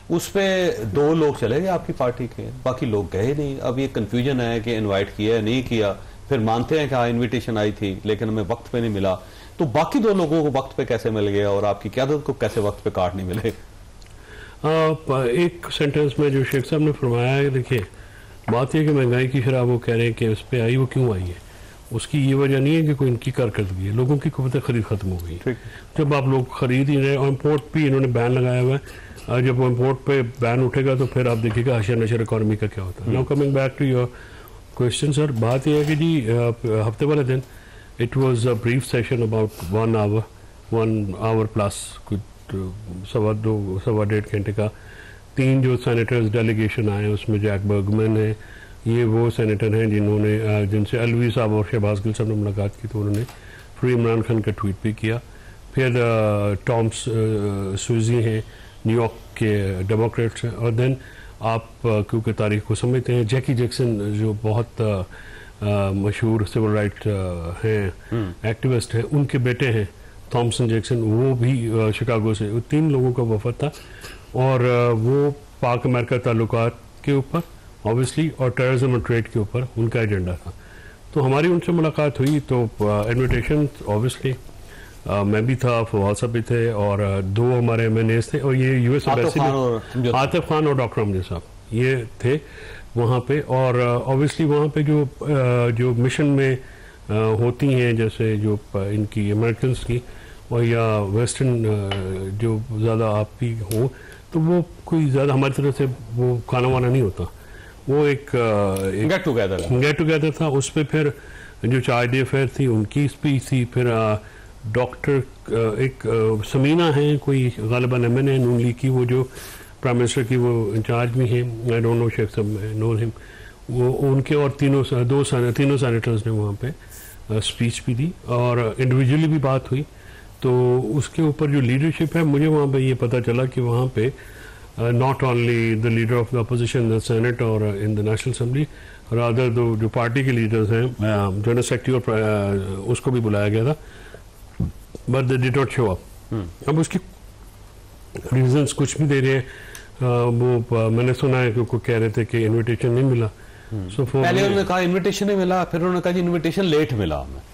اس پہ 2 لوگ چلے گئے آپ کی پارٹی کے, باقی لوگ گئے نہیں. اب یہ کنفیوژن ہے کہ انوائٹ کیا نہیں کیا, پھر مانتے ہیں کہ ہاں انویٹیشن آئی تھی لیکن ہمیں وقت پہ نہیں ملا, تو باقی 2 لوگوں کو وقت پہ کیسے مل گیا اور آپ کی قیادت کو کیسے وقت پہ کارڈ نہیں ملے؟ ایک سینٹنس میں جو شیخ صاحب نے فرمایا ہے, دیکھیے بات یہ کہ مہنگائی کی شرح وہ کہہ رہے ہیں کہ اس پہ آئی, وہ کیوں آئی ہے, اس کی یہ وجہ نہیں ہے کہ کوئی ان کی کارکردگی ہے, لوگوں کی قوت خرید ختم ہو گئی. جب آپ لوگ خرید ہی رہے, اور امپورٹ بھی انہوں نے بین لگایا ہوا ہے, جب امپورٹ پہ بین اٹھے گا تو پھر آپ دیکھیے گا حشر نشر اکانومی کا کیا ہوتا ہے. Now coming back to your question sir, بات یہ ہے کہ جی ہفتے والے دن it was a brief session about 1 hour plus, کچھ 1.5 گھنٹے کا. 3 جو سینیٹرز ڈیلیگیشن آئے اس میں جیک برگمن ہے, یہ وہ سینیٹر ہیں جنہوں نے جن سے الوی صاحب اور شہباز گل صاحب نے ملاقات کی, تو انہوں نے فری عمران خان کا ٹویٹ بھی کیا. پھر ٹام سوزی ہیں نیو یارک کے ڈیموکریٹس ہیں, اور دین آپ کیونکہ تاریخ کو سمجھتے ہیں, جیکی جیکسن جو بہت مشہور سول رائٹ ہیں ایکٹیوسٹ ہیں, ان کے بیٹے ہیں تھامسن جیکسن, وہ بھی شکاگو سے. 3 لوگوں کا وفد تھا, اور وہ پاک امریکہ تعلقات کے اوپر اوبیسلی اور ٹیررزم اور ٹریڈ کے اوپر ان کا ایجنڈا تھا. تو ہماری ان سے ملاقات ہوئی, تو انویٹیشن اوبیسلی میں بھی تھا, فواد صاحب بھی تھے, اور 2 ہمارے ایم این ایز تھے, اور یہ یو ایس ایمبیسی میں عاطف خان اور ڈاکٹر امجد صاحب یہ تھے وہاں پہ. اور اوبیسلی وہاں پہ جو مشن میں ہوتی ہیں, جیسے جو ان کی امریکنس کی اور یا ویسٹرن جو زیادہ آپ بھی ہوں, تو وہ کوئی زیادہ ہماری طرف سے وہ کھانا وانا نہیں ہوتا, وہ ایک گیٹ ٹوگیدر تھا. اس پہ پھر جو چائے ڈے افیئر تھی ان کی اسپیچ تھی. پھر ڈاکٹر ایک سمینہ ہیں کوئی غالباً ایم این اے نون لیگ کی, وہ جو پرائم منسٹر کی وہ انچارج بھی ہیں, آئی ڈونٹ نو شیخ صاحب نو ہم, وہ ان کے اور تینوں سینیٹرز نے وہاں پہ اسپیچ بھی دی, اور انڈیویجولی بھی بات ہوئی. تو اس کے اوپر جو لیڈرشپ ہے, مجھے وہاں پہ یہ پتہ چلا کہ وہاں پہ not only the leader of the opposition in the Senate or in the National Assembly, rather جو پارٹی کے لیڈرز ہیں, جنرل سیکرٹری اور اس کو بھی بلایا گیا تھا, but they did not show up. اب اس کی ریزنس کچھ بھی دے رہے ہیں, وہ میں نے سنا ہے کہ وہ کہہ رہے تھے کہ انویٹیشن نہیں ملا. پہلے انہوں نے کہا انویٹیشن نہیں ملا, پھر انہوں نے کہا جی انویٹیشن لیٹ ملا ہمیں.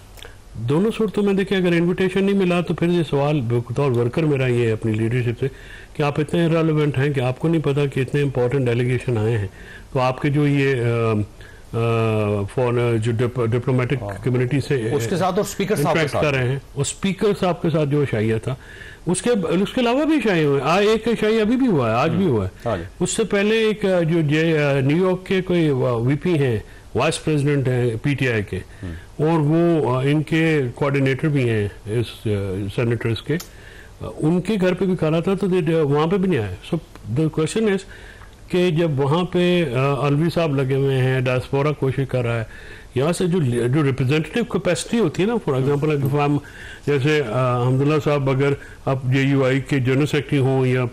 دونوں صورتوں میں دیکھیں, اگر انویٹیشن نہیں ملا تو پھر یہ سوال بطور ورکر میرا یہ ہے اپنی لیڈرشپ سے کہ آپ اتنے ریلیونٹ ہیں کہ آپ کو نہیں پتا کہ اتنے امپورٹنٹ ڈیلیگیشن آئے ہیں, تو آپ کے جو یہ جو ڈپلومیٹک کمیونٹی سے اس کے ساتھ اور اسپیکر صاحب کے کر رہے ہیں, اور اسپیکر صاحب کے ساتھ جو شائعہ تھا, اس کے علاوہ بھی شائع ہوئے. ایک شائع ابھی بھی ہوا ہے, آج بھی ہوا ہے. اس سے پہلے ایک جو نیو یارک کے کوئی وی پی ہیں, وائس پریزیڈنٹ ہیں پی ٹی آئی کے, اور وہ ان کے کوآرڈینیٹر بھی ہیں اس سینیٹرز کے, ان کے گھر پہ بھی کھانا تھا, تو وہاں پہ بھی نہیں آئے. سو دا کویشچن از کہ جب وہاں پہ الوی صاحب لگے ہوئے ہیں, ڈائسپورا کوشش کر رہا ہے, یہاں سے جو ریپرزینٹیو کیپیسٹی ہوتی ہے نا, فار ایگزامپل جیسے حمداللہ صاحب اگر اب جے یو آئی کے جنرل سیکرٹری ہوں یا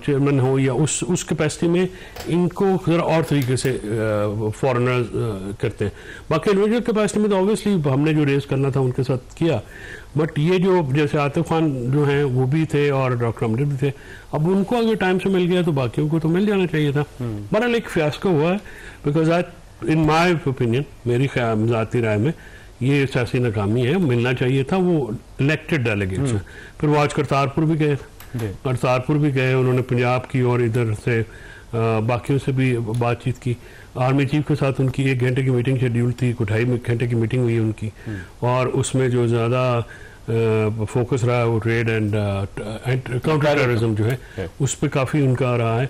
چیئرمین ہو, یا اس کیپیسٹی میں ان کو ذرا اور طریقے سے فارنر کرتے ہیں. باقی انڈیویجول کیپیسٹی میں تو اوبیسلی ہم نے جو ریز کرنا تھا ان کے ساتھ کیا, بٹ یہ جو جیسے عاطف خان جو ہیں وہ بھی تھے اور ڈاکٹر امجد بھی تھے, اب ان کو اگر ٹائم سے مل گیا تو باقیوں کو تو مل جانا چاہیے تھا. بہرحال ایک فیاسکو ہوا ہے, بیکاز ان مائی اوپینین, میری ذاتی رائے میں یہ سیاسی ناکامی ہے. ملنا چاہیے تھا وہ الیکٹڈ ڈیلیگیٹس ہیں. پھر وہ آج کرتارپور بھی گئے, انہوں نے پنجاب کی اور ادھر سے باقیوں سے بھی بات چیت کی. آرمی چیف کے ساتھ ان کی 1 گھنٹے کی میٹنگ شیڈیول تھی, 2.5 گھنٹے کی میٹنگ ہوئی ان کی, اور اس میں جو زیادہ فوکس رہا ہے وہ ٹریڈ اینڈ کاؤنٹر ٹیررزم جو ہے اس پہ کافی ان کا رہا ہے,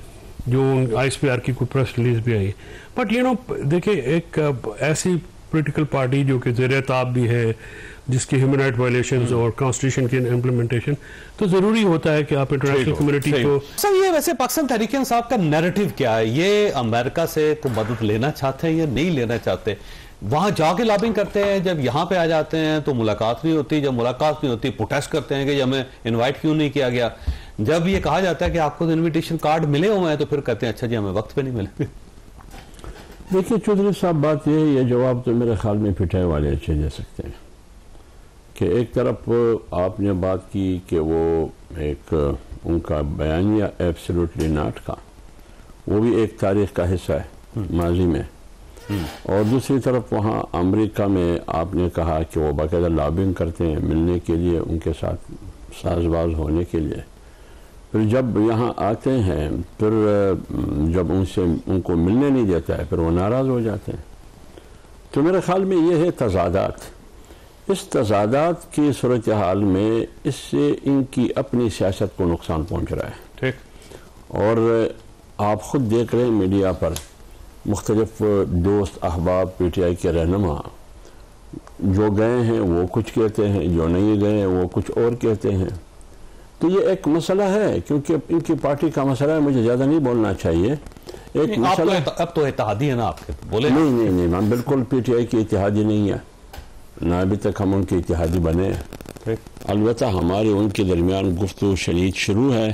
جو آئی ایس پی آر کی کوئی پریس ریلیز بھی آئی. بٹ دیکھیں ایک ایسی پولیٹیکل پارٹی جو کہ زیر تاب بھی ہے, جس کی ہیومن رائٹ وائلیشنز اور کانسٹیٹیوشن کی امپلیمنٹیشن, تو ضروری ہوتا ہے کہ آپ انٹرنیشنل کمیونٹی کو. سر یہ ویسے پاکستان تحریک انصاف کا نیریٹو کیا ہے, یہ امریکہ سے کوئی مدد لینا چاہتے ہیں یا نہیں لینا چاہتے؟ وہاں جا کے لابنگ کرتے ہیں, جب یہاں پہ آ جاتے ہیں تو ملاقات نہیں ہوتی, جب ملاقات نہیں ہوتی پروٹیسٹ کرتے ہیں کہ ہمیں انوائٹ کیوں نہیں کیا گیا. جب یہ کہا جاتا ہے کہ آپ کو انویٹیشن کارڈ ملے ہوئے ہیں تو پھر کہتے ہیں اچھا جی ہمیں وقت پہ نہیں ملے. دیکھیے چودھری صاحب, بات یہ ہے, یہ جواب تو میرے خیال میں پٹھائے والے اچھے دے سکتے ہیں. کہ ایک طرف آپ نے بات کی کہ وہ ایک ان کا بیانیہ ایبسلیوٹلی ناٹ کا، وہ بھی ایک تاریخ کا حصہ ہے ماضی میں، اور دوسری طرف وہاں امریکہ میں آپ نے کہا کہ وہ باقاعدہ لابنگ کرتے ہیں ملنے کے لیے، ان کے ساتھ ساز باز ہونے کے لیے، پھر جب یہاں آتے ہیں پھر جب ان کو ملنے نہیں دیتا ہے پھر وہ ناراض ہو جاتے ہیں۔ تو میرے خیال میں یہ ہے تضادات، اس تضادات کی صورتحال میں اس سے ان کی اپنی سیاست کو نقصان پہنچ رہا ہے۔ ٹھیک، اور آپ خود دیکھ رہے ہیں میڈیا پر مختلف دوست احباب پی ٹی آئی کے رہنما جو گئے ہیں وہ کچھ کہتے ہیں، جو نہیں گئے وہ کچھ اور کہتے ہیں۔ تو یہ ایک مسئلہ ہے، کیونکہ ان کی پارٹی کا مسئلہ ہے، مجھے زیادہ نہیں بولنا چاہیے۔ ایک مسئلہ اب تو اتحادی ہے نا آپ کے، بولے نہیں ہم بالکل پی ٹی آئی کی اتحادی نہیں ہے، نہ ابھی تک ہم ان کی اتحادی بنے ہیں۔ البتہ ہمارے ان کے درمیان گفتگو شدید شروع ہے،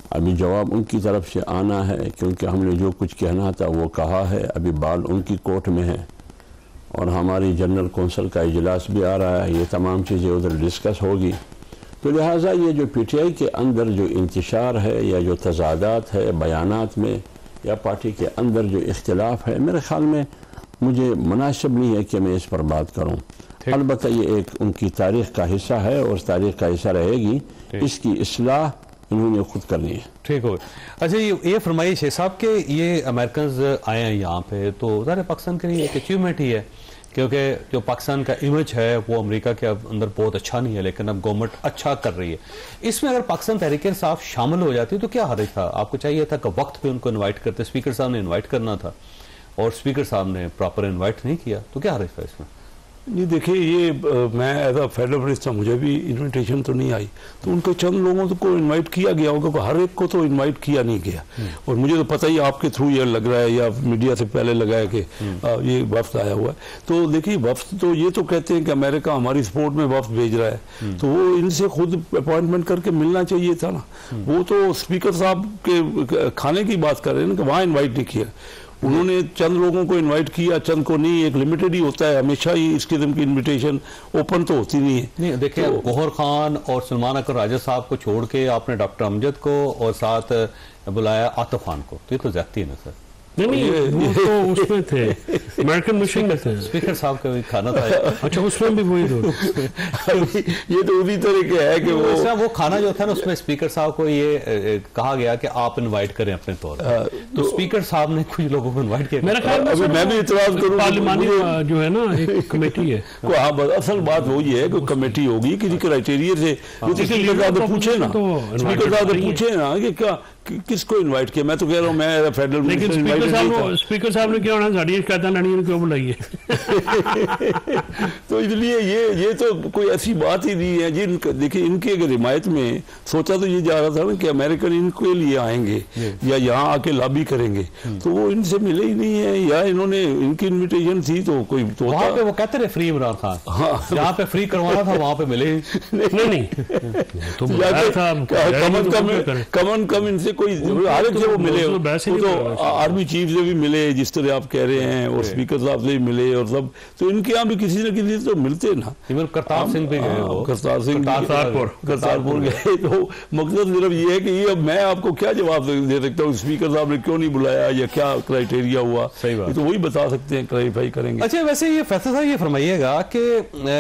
ابھی جواب ان کی طرف سے آنا ہے، کیونکہ ہم نے جو کچھ کہنا تھا وہ کہا ہے، ابھی بال ان کی کوٹ میں ہے، اور ہماری جنرل کونسل کا اجلاس بھی آ رہا ہے، یہ تمام چیزیں ادھر ڈسکس ہوگی۔ تو لہٰذا یہ جو پی ٹی آئی کے اندر جو انتشار ہے یا جو تضادات ہے بیانات میں یا پارٹی کے اندر جو اختلاف ہے، میرے خیال میں مجھے مناسب نہیں ہے کہ میں اس پر بات کروں۔ البتہ یہ ایک ان کی تاریخ کا حصہ ہے اور اس تاریخ کا حصہ رہے گی، اس کی اصلاح انہوں نے خود کرنی ہے۔ ٹھیک ہو۔ اچھا یہ فرمائیے شیخ صاحب کہ یہ امریکنز آئے ہیں یہاں پہ تو ظاہر پاکستان کے لیے ایک اچیومنٹ ہی ہے، کیونکہ جو پاکستان کا امیج ہے وہ امریکہ کے اندر بہت اچھا نہیں ہے، لیکن اب گورنمنٹ اچھا کر رہی ہے۔ اس میں اگر پاکستان تحریک انصاف شامل ہو جاتی تو کیا حرج تھا؟ آپ کو چاہیے تھا کہ وقت پہ ان کو انوائٹ کرتے، اسپیکر صاحب نے انوائٹ کرنا تھا اور اسپیکر صاحب نے پراپر انوائٹ نہیں کیا، تو کیا حرج تھا اس میں؟ نہیں دیکھیں، یہ میں ایز اے فیڈرل منسٹر مجھے بھی انویٹیشن تو نہیں آئی، تو ان کو چند لوگوں کو انوائٹ کیا گیا ہوگا، ہر ایک کو تو انوائٹ کیا نہیں گیا، اور مجھے تو پتہ ہی آپ کے تھرو یہ لگ رہا ہے یا میڈیا سے پہلے لگا ہے کہ یہ وفد آیا ہوا ہے۔ تو دیکھیے وفد تو یہ تو کہتے ہیں کہ امریکہ ہماری سپورٹ میں وفد بھیج رہا ہے، تو وہ ان سے خود اپوائنٹمنٹ کر کے ملنا چاہیے تھا نا۔ وہ تو اسپیکر صاحب کے کھانے کی بات کر رہے ہیں کہ وہاں انوائٹ نہیں کیا، انہوں نے چند لوگوں کو انوائٹ کیا، چند کو نہیں، ایک لمیٹڈ ہی ہوتا ہے، ہمیشہ ہی اس قسم کی انویٹیشن اوپن تو ہوتی نہیں ہے۔ نہیں دیکھیں، گوہر خان اور سلمان اکر راجہ صاحب کو چھوڑ کے آپ نے ڈاکٹر امجد کو اور ساتھ بلایا عاطف خان کو، تو یہ تو زیادتی ہے نا سر؟ نہیں وہ تو اس میں تھے، امریکن مشن میں تھے، اسپیکر صاحب کا بھی کھانا تھا۔ اچھا اس میں بھی وہی تو یہ تو اسی طرح کے ہے کہ وہ کھانا جو تھا نا اس میں اسپیکر صاحب کو یہ کہا گیا کہ آپ انوائٹ کریں اپنے طور پر، تو اسپیکر صاحب نے کچھ لوگوں کو انوائٹ کیا۔ میرا خیال میں بھی اعتراض کروں، پارلیمانی جو ہے نا ایک کمیٹی ہے، اصل بات وہی ہے کہ کمیٹی ہوگی کسی کرائٹیریا سے، اسپیکر صاحب نے پوچھے نا، اسپیکر صاحب نے پوچھے نا کہ کیا کس کو انوائٹ کیا۔ میں تو کہہ رہا ہوں میں فیڈرل اسپیکر صاحب نے کیا ہونا ساڑی کہتا لڑی کیوں بلائیے، تو اس لیے یہ تو کوئی ایسی بات ہی نہیں ہے جن دیکھیں ان کی اگر حمایت میں سوچا تو یہ جا رہا تھا نا کہ امریکن ان کے لیے آئیں گے یا یہاں آ کے لابی کریں گے، تو وہ ان سے ملے ہی نہیں ہے، یا انہوں نے ان کی انویٹیشن تھی تو کوئی وہاں پہ وہ کہتے رہے فری عمران خان، جہاں پہ فری کروانا تھا وہاں پہ ملے نہیں کم کم ان سے کوئی ہر ایک سے وہ ملے، تو آرمی چیف سے بھی ملے جس طرح آپ کہہ رہے ہیں، اور اسپیکر صاحب سے بھی ملے، اور سب تو ان کے یہاں بھی کسی نہ کسی تو ملتے نا۔ کرتار سنگھ بھی گئے، کرتارپور گئے، تو مقصد صرف یہ ہے کہ یہ میں آپ کو کیا جواب دے سکتا ہوں، اسپیکر صاحب نے کیوں نہیں بلایا یا کیا کرائٹیریا ہوا، تو وہی بتا سکتے ہیں، کلیریفائی کریں گے۔ اچھا ویسے یہ فیصل صاحب یہ فرمائیے گا کہ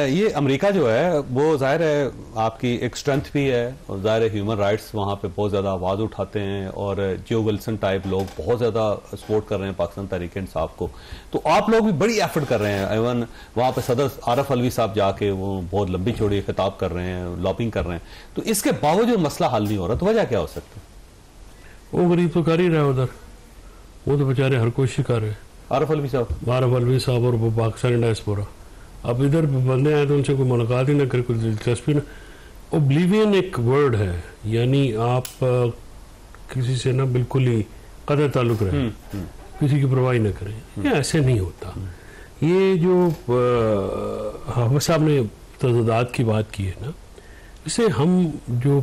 یہ امریکہ جو ہے وہ ظاہر ہے آپ کی ایک اسٹرینتھ بھی ہے، اور ظاہر ہے ہیومن رائٹس وہاں پہ بہت زیادہ آواز اٹھاتے ہیں، اور جو ولسن ٹائپ لوگ بہت زیادہ سپورٹ کر رہے ہیں پاکستان تحریک انصاف کو، تو آپ لوگ بھی بڑی ایفرٹ کر رہے ہیں، ایون وہاں پہ صدر عارف علوی صاحب جا کے وہ بہت لمبی چوڑی خطاب کر رہے ہیں، لابنگ کر رہے ہیں، تو اس کے باوجود مسئلہ حل نہیں ہو رہا، تو وجہ کیا ہو سکتا ہے؟ وہ غریب تو کر ہی رہا ادھر، وہ تو بیچارے ہر کوئی شکار ہے، عارف علوی صاحب اور وہ پاکستانی ڈائسپورا، اب ادھر بندے آئے تو ان سے کوئی ملاقات ہی نہ کرے، کوئی دلچسپی نہ۔ اوبلیوین ایک ورڈ ہے، یعنی آپ کسی سے نہ بالکل ہی قطع تعلق رہے، کسی کی پرواہ نہ کریں، یہ ایسے نہیں ہوتا۔ یہ جو حافظ صاحب نے تضادات کی بات کی ہے نا، اسے ہم جو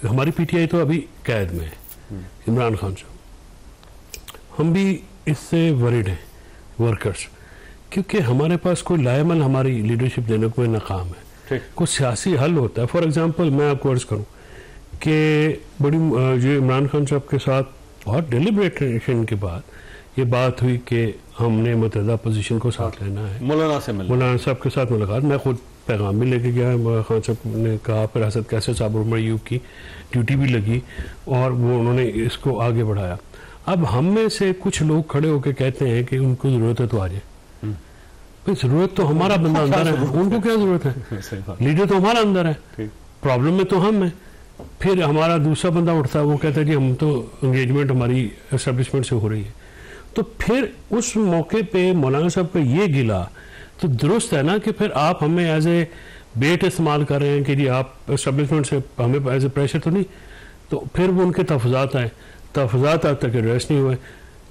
ہماری پی ٹی آئی تو ابھی قید میں ہے، عمران خان صاحب، ہم بھی اس سے ورڈ ہیں ورکرز، کیونکہ ہمارے پاس کوئی لائمل ہماری لیڈرشپ دینے کو ناکام ہے۔ کوئی سیاسی حل ہوتا ہے. فار ایگزامپل میں آپ کو عرض کروں کہ بڑی جو عمران خان صاحب کے ساتھ بہت ڈیلیبریشن کے بعد یہ بات ہوئی کہ ہم نے متحدہ اپوزیشن کو ساتھ لینا ہے, مولانا صاحب کے ساتھ ملاقات, میں خود پیغام بھی لے کے گیا. خان صاحب نے کہا, پھر حسد کیسے صاحب عمر ایوب کی ڈیوٹی بھی لگی اور وہ انہوں نے اس کو آگے بڑھایا. اب ہم میں سے کچھ لوگ کھڑے ہو کے کہتے ہیں کہ ان کو ضرورت ہے تو آ جائے. ضرورت تو ہمارا بندہ اندر ہے, ان کو کیا ضرورت ہے؟ لیڈر تو ہمارا اندر ہے, پرابلم میں تو ہم ہیں. پھر ہمارا دوسرا بندہ اٹھتا ہے, وہ کہتا ہے کہ ہم تو انگیجمنٹ ہماری اسٹیبلشمنٹ سے ہو رہی ہے. تو پھر اس موقع پہ مولانا صاحب کا یہ گلا تو درست ہے نا کہ پھر آپ ہمیں ایز اے بیٹ استعمال کر رہے ہیں کہ جی آپ اسٹیبلشمنٹ سے ہمیں ایز اے پریشر تو نہیں. تو پھر وہ ان کے تحفظات آئے, تحفظات آج تک ایڈریس نہیں ہوئے.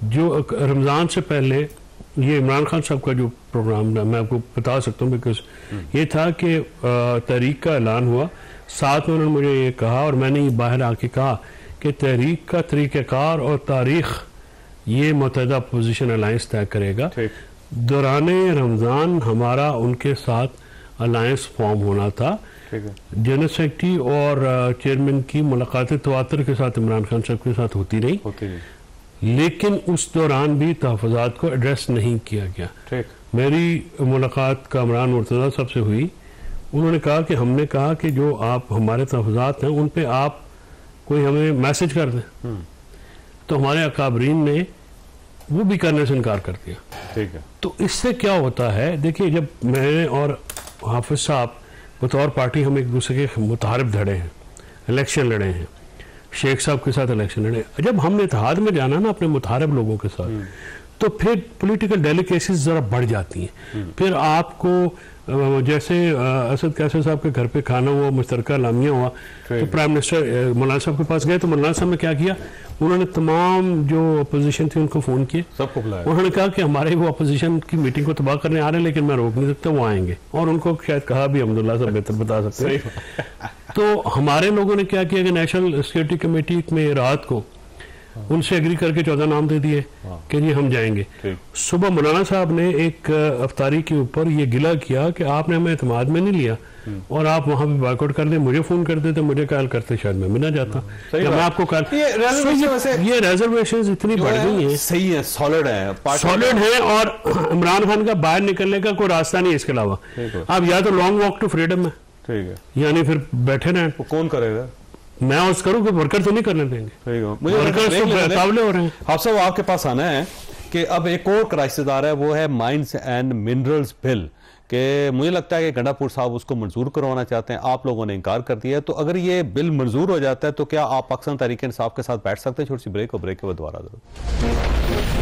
جو رمضان سے پہلے یہ عمران خان صاحب کا جو پروگرام تھا, میں آپ کو بتا سکتا ہوں بیکاز یہ تھا کہ تحریک کا اعلان ہوا, ساتھ میں انہوں نے مجھے یہ کہا اور میں نے یہ باہر آ کے کہا کہ تحریک کا طریقہ کار اور تاریخ یہ متحدہ اپوزیشن الائنس طے کرے گا. دوران رمضان ہمارا ان کے ساتھ الائنس فارم ہونا تھا. جنرل سیکرٹری اور چیئرمین کی ملاقاتیں تواتر کے ساتھ عمران خان صاحب کے ساتھ ہوتی رہی, لیکن اس دوران بھی تحفظات کو ایڈریس نہیں کیا گیا. میری ملاقات کامران مرتضیٰ صاحب سے ہوئی, انہوں نے کہا کہ ہم نے کہا کہ جو آپ ہمارے تحفظات ہیں ان پہ آپ کوئی ہمیں میسج کر دیں. تو ہمارے اکابرین نے وہ بھی کرنے سے انکار کر دیا. تو اس سے کیا ہوتا ہے, دیکھیے جب میں اور حافظ صاحب بطور پارٹی ہم ایک دوسرے کے متحارب دھڑے ہیں, الیکشن لڑے ہیں, شیخ صاحب کے ساتھ الیکشن لڑے, جب ہم نے اتحاد میں جانا نا اپنے متحارب لوگوں کے ساتھ, تو پھر پولیٹیکل ڈیلیکیسیز ذرا بڑھ جاتی ہیں. پھر آپ کو جیسے اسد کیسر صاحب کے گھر پہ کھانا ہوا, مشترکہ اعلامیہ ہوا, تو پرائم منسٹر مولانا صاحب کے پاس گئے, تو مولانا صاحب نے کیا کیا, انہوں نے تمام جو اپوزیشن تھی ان کو فون کیے, سب کو بلایا. انہوں نے کہا کہ ہمارے وہ اپوزیشن کی میٹنگ کو تباہ کرنے آ رہے ہیں لیکن میں روک نہیں سکتا, وہ آئیں گے. اور ان کو شاید کہا بھی عبداللہ صاحب بہتر بتا سکتے ہیں. تو ہمارے لوگوں نے کیا کیا کہ نیشنل سیکورٹی کمیٹی میں رات کو ان سے ایگری کر کے 14 نام دے دیے کہ جی ہم جائیں گے. صبح مولانا صاحب نے ایک افطاری کے اوپر یہ گلہ کیا کہ آپ نے ہمیں اعتماد میں نہیں لیا اور آپ وہاں پہ بائیکاٹ کر دیں. مجھے فون کر دیتے, مجھے کال کرتے, شاید میں بھی نہ جاتا. میں آپ کو کال, یہ ریزرویشنز اتنی بڑھ گئی ہیں, صحیح ہے, سالڈ ہے, اور عمران خان کا باہر نکلنے کا کوئی راستہ نہیں اس کے علاوہ. آپ یا تو لانگ واک ٹو فریڈم ہے, یعنی پھر بیٹھے رہیں. کون کرے گا؟ میں اس کروں کہ ورکر تو نہیں کرنے دیں گے, ورکر تو قابلے ہو رہے ہیں. آپ صاحب آپ کے پاس آنا ہے کہ اب ایک اور کرائسس آ رہا ہے, وہ ہے مائنز اینڈ منرلز بل, کہ مجھے لگتا ہے کہ گنڈا پور صاحب اس کو منظور کروانا چاہتے ہیں, آپ لوگوں نے انکار کر دیا ہے. تو اگر یہ بل منظور ہو جاتا ہے تو کیا آپ پاکستان تحریک انصاف کے ساتھ بیٹھ سکتے ہیں؟ چھوٹی سی بریک, اور بریک کے بعد دوبارہ ضرور.